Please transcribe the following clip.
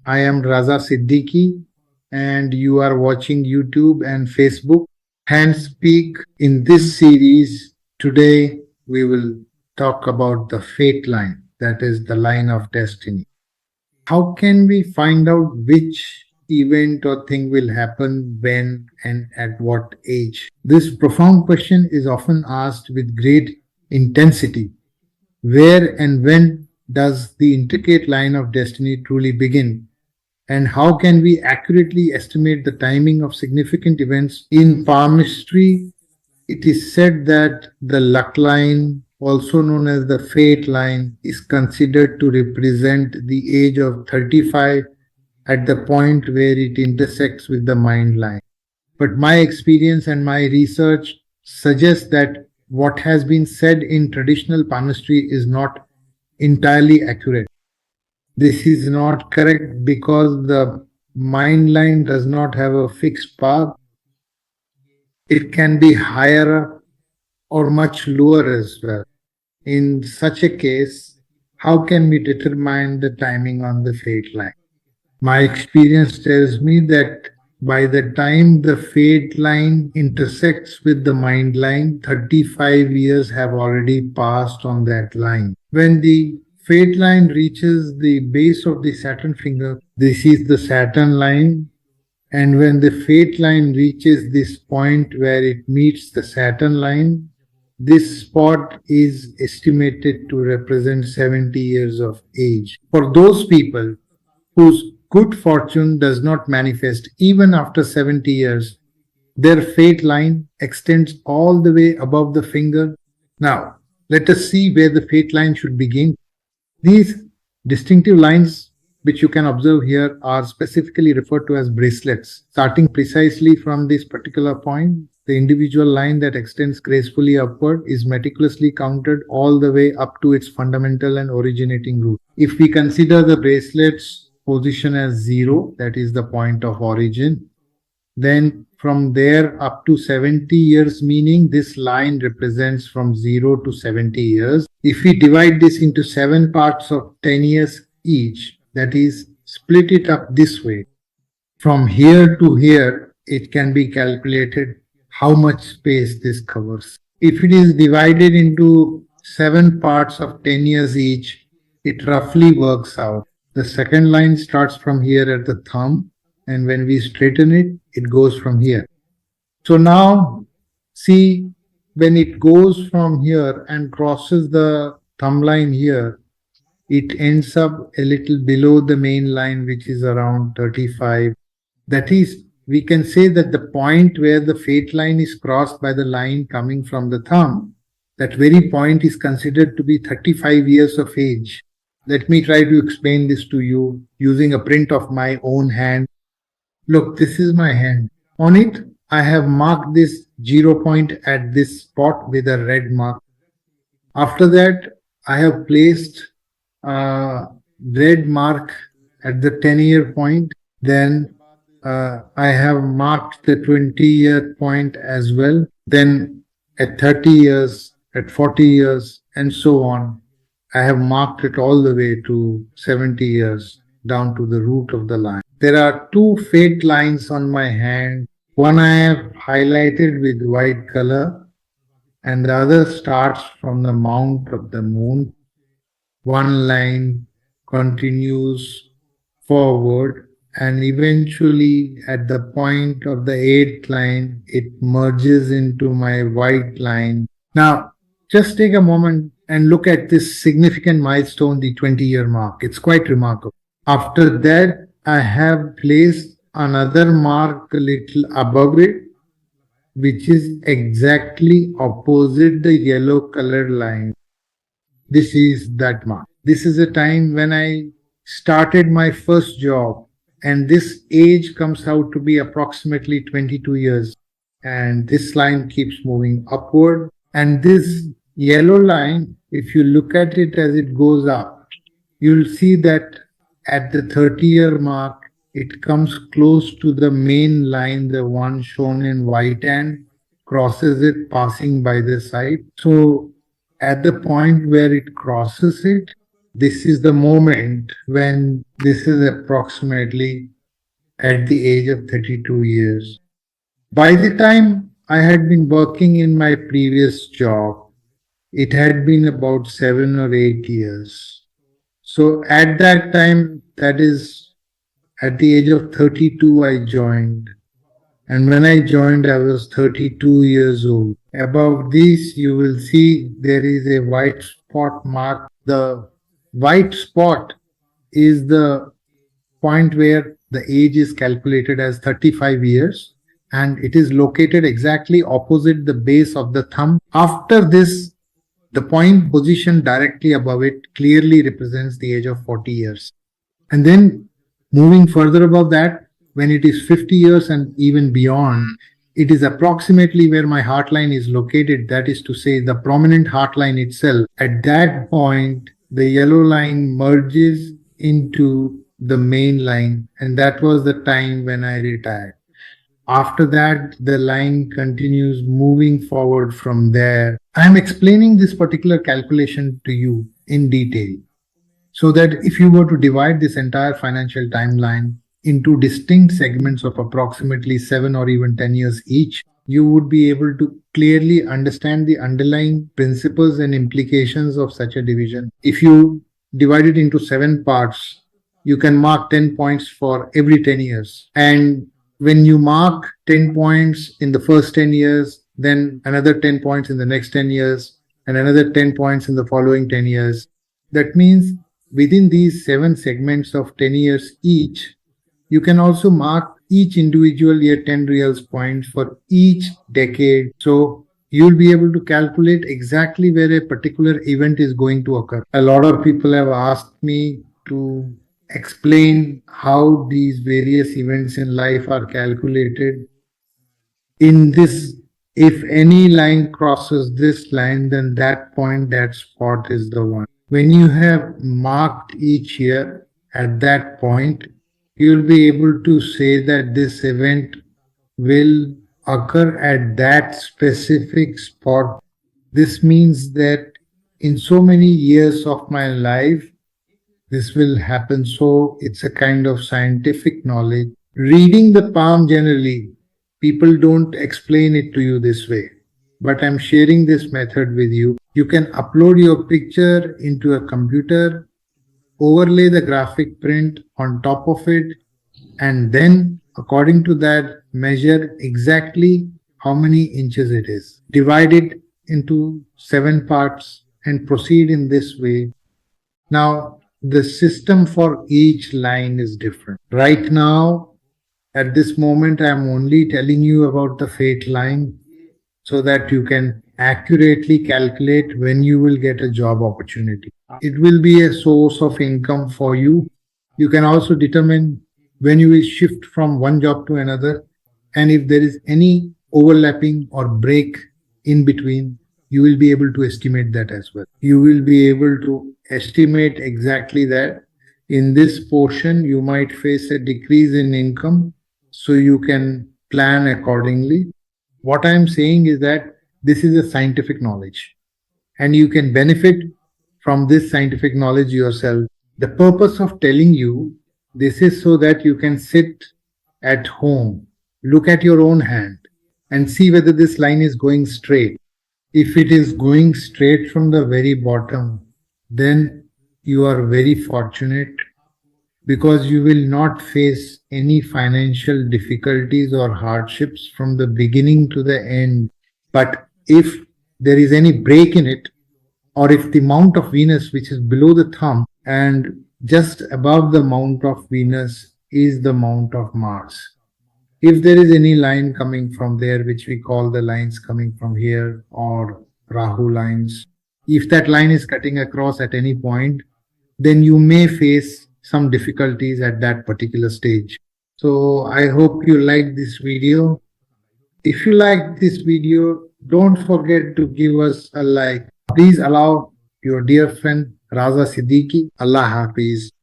I am Raza Siddiqi, and you are watching YouTube and Facebook. Hands Speak. In this series, today we will talk about the fate line, that is, the line of destiny. How can we find out which event or thing will happen when and at what age? This profound question is often asked with great intensity. Where and when does the intricate line of destiny truly begin? And how can we accurately estimate the timing of significant events? In palmistry, it is said that the luck line, also known as the fate line, is considered to represent the age of 35 at the point where it intersects with the mind line. But my experience and my research suggests that what has been said in traditional palmistry is not entirely accurate. This is not correct because the mind line does not have a fixed path. It can be higher or much lower as well. In such a case, how can we determine the timing on the fate line? My experience tells me that by the time the fate line intersects with the mind line, 35 years have already passed on that line. When the fate line reaches the base of the Saturn finger, this is the Saturn line. And when the fate line reaches this point where it meets the Saturn line, this spot is estimated to represent 70 years of age. For those people whose good fortune does not manifest even after 70 years, their fate line extends all the way above the finger. Now, let us see where the fate line should begin. These distinctive lines, which you can observe here, are specifically referred to as bracelets. Starting precisely from this particular point, the individual line that extends gracefully upward is meticulously counted all the way up to its fundamental and originating root. If we consider the bracelet's position as 0, that is the point of origin, then from there up to 70 years, meaning this line represents from 0 to 70 years. If we divide this into 7 parts of 10 years each, that is, split it up this way, from here to here, it can be calculated how much space this covers. If it is divided into 7 parts of 10 years each, it roughly works out. The second line starts from here at the thumb, and when we straighten it, it goes from here. So now, see, when it goes from here and crosses the thumb line here, it ends up a little below the main line, which is around 35. That is, we can say that the point where the fate line is crossed by the line coming from the thumb, that very point is considered to be 35 years of age. Let me try to explain this to you using a print of my own hand. Look, this is my hand. On it, I have marked this 0 point at this spot with a red mark. After that, I have placed a red mark at the 10-year point. Then I have marked the 20-year point as well. Then at 30 years, at 40 years, and so on. I have marked it all the way to 70 years down to the root of the line. There are 2 fate lines on my hand. One I have highlighted with white color, and the other starts from the mount of the moon. One line continues forward, and eventually at the point of the 8th line, it merges into my white line. Now, just take a moment and look at this significant milestone, the 20-year mark. It's quite remarkable. After that, I have placed another mark a little above it, which is exactly opposite the yellow colored line. This is that mark. This is a time when I started my first job, and this age comes out to be approximately 22 years. And this line keeps moving upward. And this yellow line, if you look at it as it goes up, you'll see that at the 30-year mark, it comes close to the main line, the one shown in white, and crosses it, passing by the side. So at the point where it crosses it, This is the moment when this is approximately at the age of 32 years. By the time I had been working in my previous job, it had been about 7 or 8 years. So at that time, that is at the age of 32, I joined. And when I joined, I was 32 years old. Above this, you will see there is a white spot mark. The white spot is the point where the age is calculated as 35 years, and it is located exactly opposite the base of the thumb. After this, the point positioned directly above it clearly represents the age of 40 years. And then moving further above that, when it is 50 years and even beyond, it is approximately where my heart line is located. That is to say, the prominent heart line itself. At that point, the yellow line merges into the main line, and that was the time when I retired. After that, the line continues moving forward from there. I am explaining this particular calculation to you in detail so that if you were to divide this entire financial timeline into distinct segments of approximately 7 or even 10 years each, you would be able to clearly understand the underlying principles and implications of such a division. If you divide it into 7 parts, you can mark 10 points for every 10 years. And when you mark 10 points in the first 10 years, then another 10 points in the next 10 years, and another 10 points in the following 10 years. That means within these 7 segments of 10 years each, you can also mark each individual year 10 reals points for each decade. So you'll be able to calculate exactly where a particular event is going to occur. A lot of people have asked me to explain how these various events in life are calculated. In this, if any line crosses this line, then that point, that spot is the one. When you have marked each year at that point, you'll be able to say that this event will occur at that specific spot. This means that in so many years of my life, this will happen. So it's a kind of scientific knowledge. Reading the palm generally, people don't explain it to you this way. But I'm sharing this method with you. You can upload your picture into a computer, overlay the graphic print on top of it, and then according to that, measure exactly how many inches it is. Divide it into 7 parts and proceed in this way. Now, the system for each line is different. Right now, at this moment, I'm only telling you about the fate line so that you can accurately calculate when you will get a job opportunity. It will be a source of income for you. You can also determine when you will shift from one job to another, and if there is any overlapping or break in between, you will be able to estimate that as well. You will be able to estimate exactly that in this portion you might face a decrease in income, so you can plan accordingly. What I am saying is that this is a scientific knowledge, and you can benefit from this scientific knowledge yourself. The purpose of telling you this is so that you can sit at home, look at your own hand, and see whether this line is going straight. If it is going straight from the very bottom, then you are very fortunate because you will not face any financial difficulties or hardships from the beginning to the end. But if there is any break in it, or if the mount of Venus, which is below the thumb, and just above the mount of Venus is the mount of Mars. If there is any line coming from there, which we call the lines coming from here or Rahu lines, if that line is cutting across at any point, then you may face some difficulties at that particular stage. So I hope you like this video. If you like this video, don't forget to give us a like. Please allow your dear friend Raza Siddiqi. Allah Hafiz.